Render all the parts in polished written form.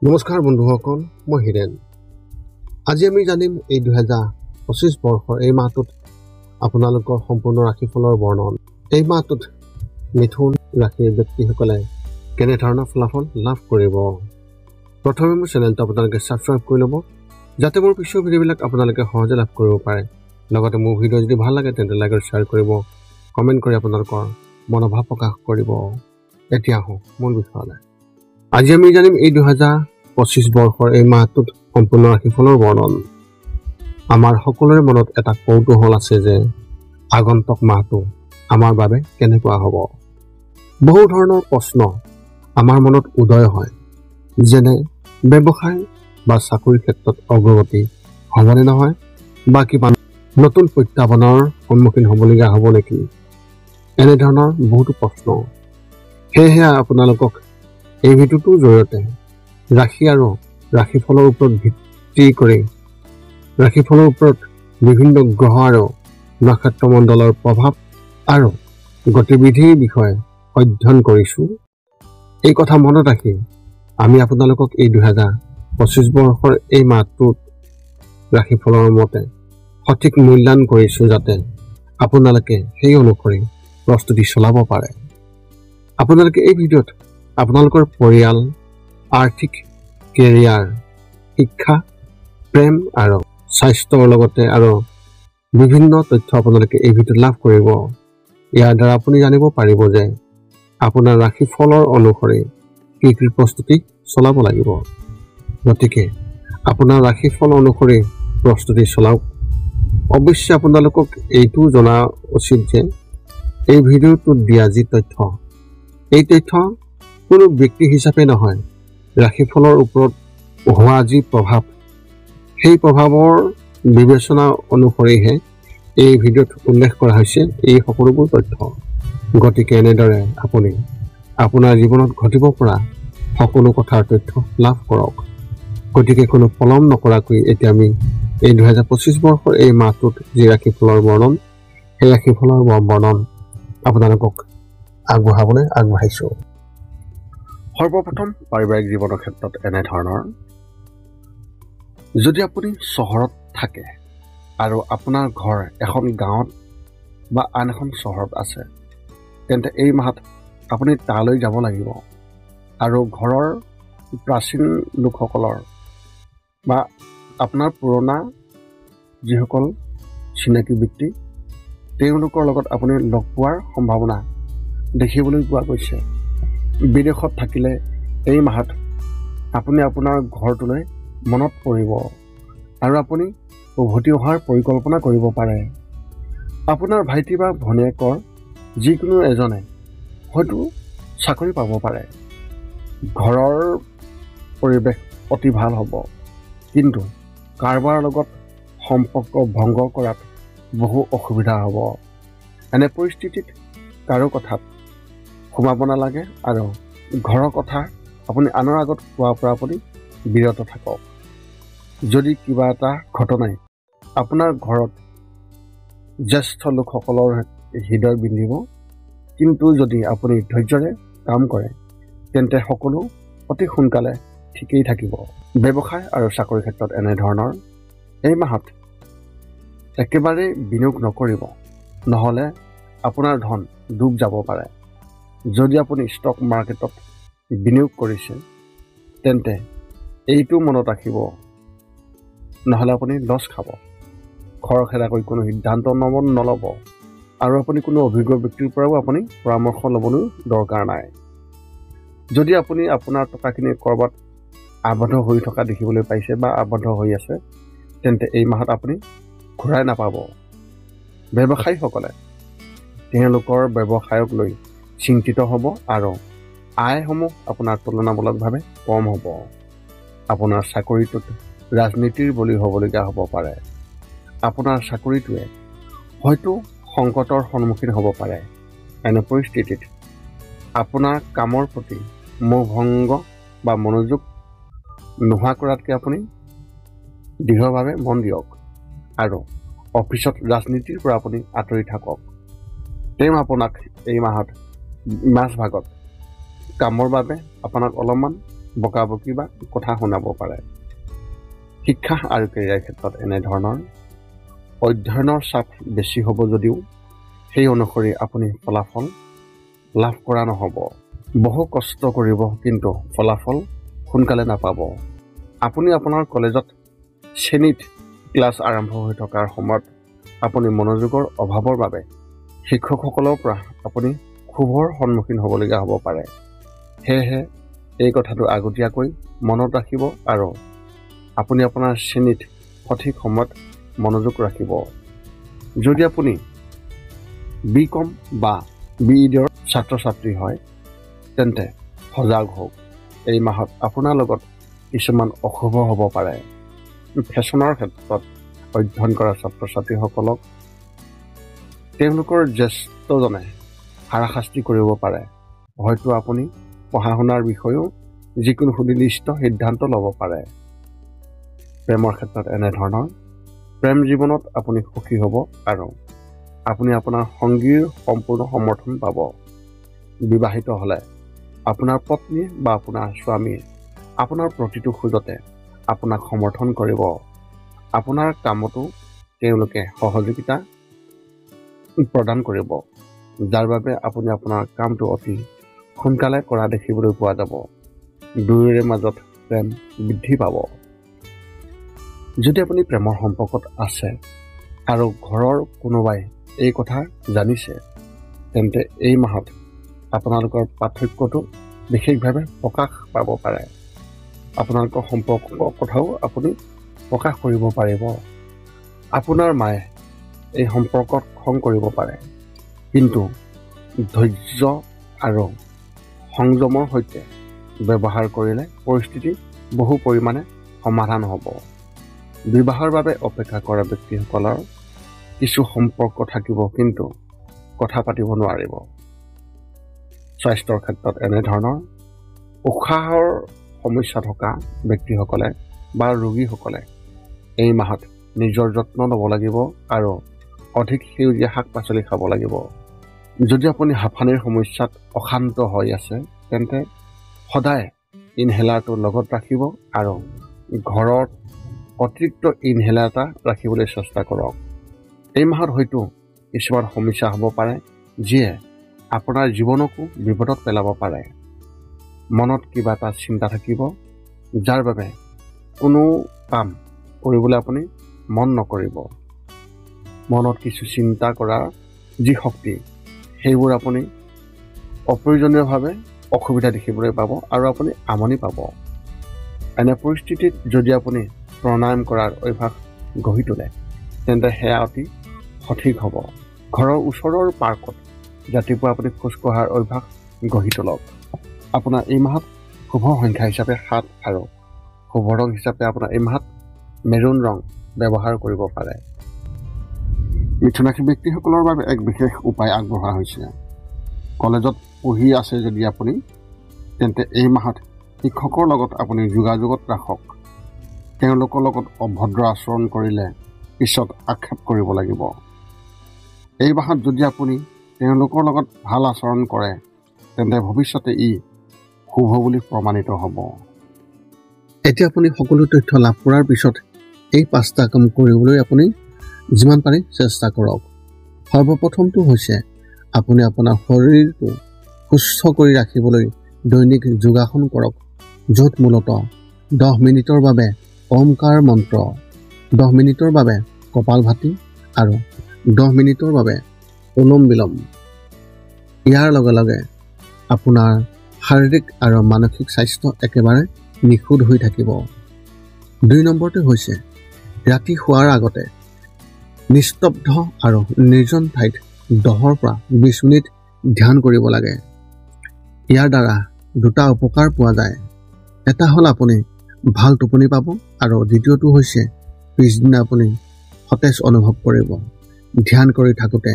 নমস্কাৰ বন্ধুসকল, মই হিৰেন। আজি আমি জানিম এই 2025 বৰ্ষৰ এই মাহটোত আপোনালোকৰ সম্পূৰ্ণ ৰাশিফলৰ বৰ্ণন। এই মাহটোত মিথুন ৰাশিৰ ব্যক্তিসকলে কেনেধৰণৰ ফলাফল লাভ কৰিব। প্ৰথমে মোৰ চেনেলটো আপোনালোকে ছাবস্ক্ৰাইব কৰি ল'ব, যাতে মোৰ পিছৰ ভিডিঅ'বিলাক আপোনালোকে সহজে লাভ কৰিব পাৰে। লগতে মোৰ ভিডিঅ' যদি ভাল লাগে তেন্তে লাইক আৰু শ্বেয়াৰ কৰিব, কমেণ্ট কৰি আপোনালোকৰ মনোভাৱ প্ৰকাশ কৰিব। এতিয়া আহোঁ মূল বিষয়লৈ। আজি আমি জানিম এই 2025 বৰ্ষৰ এই মাহটোত সম্পূৰ্ণ ৰাশিফলৰ বৰ্ণন। আমাৰ সকলোৰে মনত এটা কৌতূহল আছে যে আগন্তুক মাহটো আমাৰ বাবে কেনেকুৱা হ'ব। বহু ধৰণৰ প্ৰশ্ন আমাৰ মনত উদয় হয়, যেনে ব্যৱসায় বা চাকৰিৰ ক্ষেত্ৰত অগ্ৰগতি হ'বনে নহয়, বা কিবা নতুন প্ৰত্যাহ্বানৰ সন্মুখীন হ'বলগীয়া হ'ব নেকি, এনেধৰণৰ বহুতো প্ৰশ্ন। সেয়েহে আপোনালোকক এই ভিডিঅ'টোৰ জৰিয়তে ৰাশি আৰু ৰাশিফলৰ ওপৰত ভিত্তি কৰি ৰাশিফলৰ ওপৰত বিভিন্ন গ্ৰহ আৰু নক্ষত্ৰমণ্ডলৰ প্ৰভাৱ আৰু গতিবিধিৰ বিষয়ে অধ্যয়ন কৰিছোঁ। এই কথা মনত ৰাখি আমি আপোনালোকক এই 2025 বৰ্ষৰ এই মাহটোত ৰাশিফলৰ মতে সঠিক মূল্যায়ন কৰিছোঁ, যাতে আপোনালোকে সেই অনুসৰি প্ৰস্তুতি চলাব পাৰে। আপোনালোকে এই ভিডিঅ'ত আপোনালোকৰ পৰিয়াল, আৰ্থিক, কেৰিয়াৰ, শিক্ষা, প্ৰেম আৰু স্বাস্থ্যৰ লগতে আৰু বিভিন্ন তথ্য আপোনালোকে এই ভিডিঅ'ত লাভ কৰিব। ইয়াৰ দ্বাৰা আপুনি জানিব পাৰিব যে আপোনাৰ ৰাশিফলৰ অনুসৰি কি কি প্ৰস্তুতি চলাব লাগিব। গতিকে আপোনাৰ ৰাশিফল অনুসৰি প্ৰস্তুতি চলাওক। অৱশ্যে আপোনালোকক এইটো জনা উচিত যে এই ভিডিঅ'টোত দিয়া যি তথ্য, এই তথ্য কোনো ব্যক্তি হিচাপে নহয়, ৰাশিফলৰ ওপৰত হোৱা যি প্ৰভাৱ, সেই প্ৰভাৱৰ বিবেচনা অনুসৰিহে এই ভিডিঅ'ত উল্লেখ কৰা হৈছে এই সকলোবোৰ তথ্য। গতিকে এনেদৰে আপুনি আপোনাৰ জীৱনত ঘটিব পৰা সকলো কথাৰ তথ্য লাভ কৰক। গতিকে কোনো পলম নকৰাকৈ এতিয়া আমি এই 2025 বৰ্ষৰ এই মাহটোত যি ৰাশিফলৰ বৰ্ণন, সেই ৰাশিফলৰ বৰ্ণন আপোনালোকক আগবঢ়াবলৈ আগবাঢ়িছোঁ। সৰ্বপ্ৰথম পাৰিবাৰিক জীৱনৰ ক্ষেত্ৰত এনেধৰণৰ। যদি আপুনি চহৰত থাকে আৰু আপোনাৰ ঘৰ এখন গাঁৱত বা আন এখন চহৰত আছে, তেন্তে এই মাহত আপুনি তালৈ যাব লাগিব আৰু ঘৰৰ প্ৰাচীন লোকসকলৰ বা আপোনাৰ পুৰণা যিসকল চিনাকি ব্যক্তি, তেওঁলোকৰ লগত আপুনি লগ পোৱাৰ সম্ভাৱনা দেখিবলৈ পোৱা গৈছে। বিদেশত থাকিলে এই মাহত আপুনি আপোনাৰ ঘৰটোলৈ মনত পৰিব আৰু আপুনি উভতি অহাৰ পৰিকল্পনা কৰিব পাৰে। আপোনাৰ ভাইটি বা ভনীয়েকৰ যিকোনো এজনে হয়তো চাকৰি পাব পাৰে। ঘৰৰ পৰিৱেশ অতি ভাল হ'ব, কিন্তু কাৰোবাৰ লগত সম্পৰ্ক ভংগ কৰাত বহু অসুবিধা হ'ব। এনে পৰিস্থিতিত কাৰো কথাত সোমাব নালাগে আৰু ঘৰৰ কথা আপুনি আনৰ আগত কোৱাৰ পৰা আপুনি বিৰত থাকক। যদি কিবা এটা ঘটনাই আপোনাৰ ঘৰত জ্যেষ্ঠ লোকসকলৰ হৃদয় বিন্ধিব, কিন্তু যদি আপুনি ধৈৰ্যৰে কাম কৰে তেন্তে সকলো অতি সোনকালে ঠিকেই থাকিব। ব্যৱসায় আৰু চাকৰিৰ ক্ষেত্ৰত এনেধৰণৰ। এই মাহত একেবাৰে বিনিয়োগ নকৰিব, নহ'লে আপোনাৰ ধন ডুব যাব পাৰে। যদি আপুনি ষ্টক মাৰ্কেটত বিনিয়োগ কৰিছে তেন্তে এইটো মনত ৰাখিব, নহ'লে আপুনি লছ খাব। খৰখেদাকৈ কোনো সিদ্ধান্ত নল'ব আৰু আপুনি কোনো অভিজ্ঞ ব্যক্তিৰ পৰাও আপুনি পৰামৰ্শ ল'বলৈ দৰকাৰ নাই। যদি আপুনি আপোনাৰ টকাখিনি ক'ৰবাত আবদ্ধ হৈ থকা দেখিবলৈ পাইছে বা আবদ্ধ হৈ আছে, তেন্তে এই মাহত আপুনি ঘূৰাই নাপাব। ব্যৱসায়ীসকলে তেওঁলোকৰ ব্যৱসায়ক লৈ চিন্তিত হ'ব আৰু আয়সমূহ আপোনাৰ তুলনামূলকভাৱে কম হ'ব। আপোনাৰ চাকৰিটোত ৰাজনীতিৰ বলি হ'বলগীয়া হ'ব পাৰে। আপোনাৰ চাকৰিটোৱে হয়তো সংকটৰ সন্মুখীন হ'ব পাৰে। এনে পৰিস্থিতিত আপোনাৰ কামৰ প্ৰতি মোহভংগ বা মনোযোগ নোহোৱা কৰাতকৈ আপুনি দৃঢ়ভাৱে মন দিয়ক আৰু অফিচত ৰাজনীতিৰ পৰা আপুনি আঁতৰি থাকক। তেওঁ আপোনাক এই মাহত মাজভাগত কামৰ বাবে আপোনাক অলপমান বকাবকি বা কথা শুনাব পাৰে। শিক্ষা আৰু কেৰিয়াৰ ক্ষেত্ৰত এনেধৰণৰ অধ্যয়নৰ চাপ বেছি হ'ব যদিও সেই অনুসৰি আপুনি ফলাফল লাভ কৰা নহ'ব। বহু কষ্ট কৰিব কিন্তু ফলাফল সোনকালে নাপাব। আপুনি আপোনাৰ কলেজত শ্ৰেণীত ক্লাছ আৰম্ভ হৈ থকাৰ সময়ত আপুনি মনোযোগৰ অভাৱৰ বাবে শিক্ষকসকলৰ পৰা আপুনি ক্ষোভৰ সন্মুখীন হ'বলগীয়া হ'ব পাৰে। সেয়েহে এই কথাটো আগতীয়াকৈ মনত ৰাখিব আৰু আপুনি আপোনাৰ শ্ৰেণীত সঠিক সময়ত মনোযোগ ৰাখিব। যদি আপুনি BCom বা BEdৰ ছাত্ৰ ছাত্ৰী হয় তেন্তে সজাগ হওক। এই মাহত আপোনাৰ লগত কিছুমান অশুভ হ'ব পাৰে। ফেশ্বনৰ ক্ষেত্ৰত অধ্যয়ন কৰা ছাত্ৰ ছাত্ৰীসকলক তেওঁলোকৰ জ্যেষ্ঠজনে হাৰাশাস্তি কৰিব পাৰে। হয়তো আপুনি পঢ়া শুনাৰ বিষয়েও যিকোনো সুনিৰ্দিষ্ট সিদ্ধান্ত ল'ব পাৰে। প্ৰেমৰ ক্ষেত্ৰত এনেধৰণৰ প্ৰেম জীৱনত আপুনি সুখী হ'ব আৰু আপুনি আপোনাৰ সংগীৰ সম্পূৰ্ণ সমৰ্থন পাব। বিবাহিত হ'লে আপোনাৰ পত্নী বা আপোনাৰ স্বামীয়ে আপোনাৰ প্ৰতিটো খোজতে আপোনাক সমৰ্থন কৰিব। আপোনাৰ কামতো তেওঁলোকে সহযোগিতা প্ৰদান কৰিব, যাৰ বাবে আপুনি আপোনাৰ কামটো অতি সোনকালে কৰা দেখিবলৈ পোৱা যাব। দুয়োৰে মাজত প্ৰেম বৃদ্ধি পাব। যদি আপুনি প্ৰেমৰ সম্পৰ্কত আছে আৰু ঘৰৰ কোনোবাই এই কথা জানিছে তেন্তে এই মাহত আপোনালোকৰ পাৰ্থক্যটো বিশেষভাৱে প্ৰকাশ পাব পাৰে। আপোনালোকৰ সম্পৰ্কৰ কথাও আপুনি প্ৰকাশ কৰিব পাৰিব। আপোনাৰ মায়ে এই সম্পৰ্কত খং কৰিব পাৰে, কিন্তু ধৈৰ্য আৰু সংযমৰ সৈতে ব্যৱহাৰ কৰিলে পৰিস্থিতি বহু পৰিমাণে সমাধান হ'ব। বিবাহৰ বাবে অপেক্ষা কৰা ব্যক্তিসকলৰ কিছু সম্পৰ্ক থাকিব কিন্তু কথা পাতিব নোৱাৰিব। স্বাস্থ্যৰ ক্ষেত্ৰত এনেধৰণৰ উশাহৰ সমস্যা থকা ব্যক্তিসকলে বা ৰোগীসকলে এই মাহত নিজৰ যত্ন ল'ব লাগিব আৰু অধিক সেউজীয়া শাক পাচলি খাব লাগিব। যদি আপুনি হাঁফানিৰ সমস্যাত অশান্ত হৈ আছে তেন্তে সদায় ইনহেলাৰটো লগত ৰাখিব আৰু ঘৰত অতিৰিক্ত ইনহেলাৰ এটা ৰাখিবলৈ চেষ্টা কৰক। এই মাহত হয়তো কিছুমান সমস্যা হ'ব পাৰে যিয়ে আপোনাৰ জীৱনকো বিপদত পেলাব পাৰে। মনত কিবা এটা চিন্তা থাকিব যাৰ বাবে কোনো কাম কৰিবলৈ আপুনি মন নকৰিব। মনত কিছু চিন্তা কৰাৰ যি শক্তি সেইবোৰ আপুনি অপ্ৰয়োজনীয়ভাৱে অসুবিধা দেখিবলৈ পাব আৰু আপুনি আমনি পাব। এনে পৰিস্থিতিত যদি আপুনি প্ৰণায়াম কৰাৰ অভ্যাস গঢ়ি তোলে তেন্তে সেয়া অতি সঠিক হ'ব। ঘৰৰ ওচৰৰ পাৰ্কত ৰাতিপুৱা আপুনি খোজকঢ়াৰ অভ্যাস গঢ়ি তোলক। আপোনাৰ এই মাহত শুভ সংখ্যা হিচাপে 7 আৰু শুভ ৰং হিচাপে আপোনাৰ এই মাহত মেৰুণ ৰং ব্যৱহাৰ কৰিব পাৰে। মিথুন ৰাশি ব্যক্তিসকলৰ বাবে এক বিশেষ উপায় আগবঢ়োৱা হৈছে। কলেজত পঢ়ি আছে যদি আপুনি তেন্তে এই মাহত শিক্ষকৰ লগত আপুনি যোগাযোগত ৰাখক। তেওঁলোকৰ লগত অভদ্ৰ আচৰণ কৰিলে পিছত আক্ষেপ কৰিব লাগিব। এই মাহত যদি আপুনি তেওঁলোকৰ লগত ভাল আচৰণ কৰে তেন্তে ভৱিষ্যতে ই শুভ বুলি প্ৰমাণিত হ'ব। এতিয়া আপুনি সকলো তথ্য লাভ কৰাৰ পিছত এই 5টা কাম কৰিবলৈ আপুনি যিমান পাৰি চেষ্টা কৰক। সৰ্বপ্ৰথমটো হৈছে আপুনি আপোনাৰ শৰীৰটো সুস্থ কৰি ৰাখিবলৈ দৈনিক যোগাসন কৰক, য'ত মূলতঃ 10 মিনিটৰ বাবে ওমকাৰ মন্ত্ৰ, 10 মিনিটৰ বাবে কপালভাতি আৰু 10 মিনিটৰ বাবে অনুলোম বিলোম। ইয়াৰ লগে লগে আপোনাৰ শাৰীৰিক আৰু মানসিক স্বাস্থ্য একেবাৰে নিখুঁত হৈ থাকিব। 2 নম্বৰটো হৈছে ৰাতি শোৱাৰ আগতে নিস্তব্ধ আৰু নিৰ্জন ঠাইত 10 পৰা 20 মিনিট ধ্যান কৰিব লাগে। ইয়াৰ দ্বাৰা 2টা উপকাৰ পোৱা যায়। এটা হ'ল আপুনি ভাল টোপনি পাব আৰু দ্বিতীয়টো হৈছে পিছদিনা আপুনি সতেজ অনুভৱ কৰিব। ধ্যান কৰি থাকোঁতে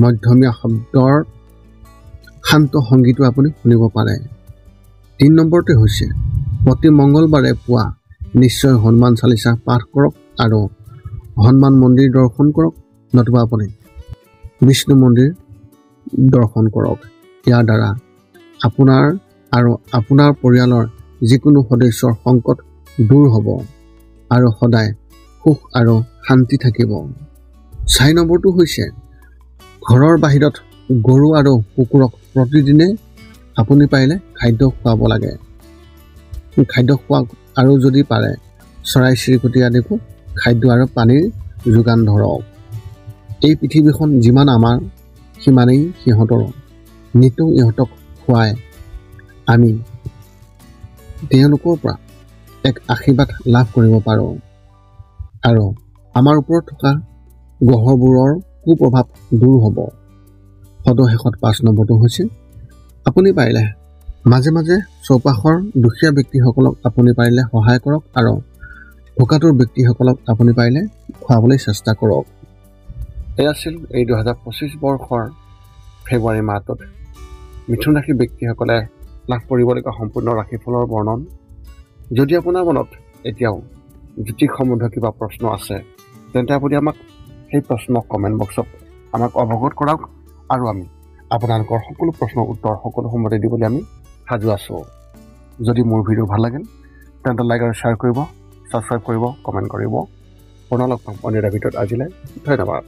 মধ্যমীয়া শব্দৰ শান্ত সংগীতো আপুনি শুনিব পাৰে। 3 নম্বৰটো হৈছে প্ৰতি মংগলবাৰে পুৱা নিশ্চয় হনুমান চালিচা পাঠ কৰক আৰু হনুমান মন্দিৰ দৰ্শন কৰক, নতুবা আপুনি বিষ্ণু মন্দিৰ দৰ্শন কৰক। ইয়াৰ দ্বাৰা আপোনাৰ আৰু আপোনাৰ পৰিয়ালৰ যিকোনো সদস্যৰ সংকট দূৰ হ'ব আৰু সদায় সুখ আৰু শান্তি থাকিব। 4 নম্বৰটো হৈছে ঘৰৰ বাহিৰত গৰু আৰু কুকুৰক প্ৰতিদিনে আপুনি পাৰিলে খাদ্য খুৱাব লাগে। খাদ্য খোৱাওক আৰু যদি পাৰে চৰাই চিৰিকটি আদিকো খাদ্য আৰু পানীৰ যোগান ধৰক। এই পৃথিৱীখন যিমান আমাৰ সিমানেই সিহঁতৰ। নিতৌ ইহঁতক খুৱাই আমি তেওঁলোকৰ পৰা এক আশীৰ্বাদ লাভ কৰিব পাৰোঁ আৰু আমাৰ ওপৰত থকা গ্ৰহবোৰৰ কুপ্ৰভাৱ দূৰ হ'ব। সদশেষত 5 নম্বৰটো হৈছে আপুনি পাৰিলে মাজে মাজে চৌপাশৰ দুখীয়া ব্যক্তিসকলক আপুনি পাৰিলে সহায় কৰক আৰু ভোকাতুৰ ব্যক্তিসকলক আপুনি পাৰিলে খুৱাবলৈ চেষ্টা কৰক। এয়া আছিল এই 2025 বৰ্ষৰ ফেব্ৰুৱাৰী মাহটোত মিথুন ৰাশি ব্যক্তিসকলে লাভ কৰিবলগীয়া সম্পূৰ্ণ ৰাশিফলৰ বৰ্ণন। যদি আপোনাৰ মনত এতিয়াও জ্যোতিষ সম্বন্ধীয় কিবা প্ৰশ্ন আছে তেন্তে আপুনি আমাক সেই প্ৰশ্ন কমেণ্ট বক্সত আমাক অৱগত কৰাওক আৰু আমি আপোনালোকৰ সকলো প্ৰশ্নৰ উত্তৰ সকলো সময়তে দিবলৈ আমি সাজু আছোঁ। যদি মোৰ ভিডিঅ' ভাল লাগিল তেন্তে লাইক আৰু শ্বেয়াৰ কৰিব, ছাবস্ক্ৰাইব কৰিব, কমেণ্ট কৰিব। পুনৰ লগ পাম অন্য এটা ভিডিঅ'ত। আজিলৈ ধন্যবাদ।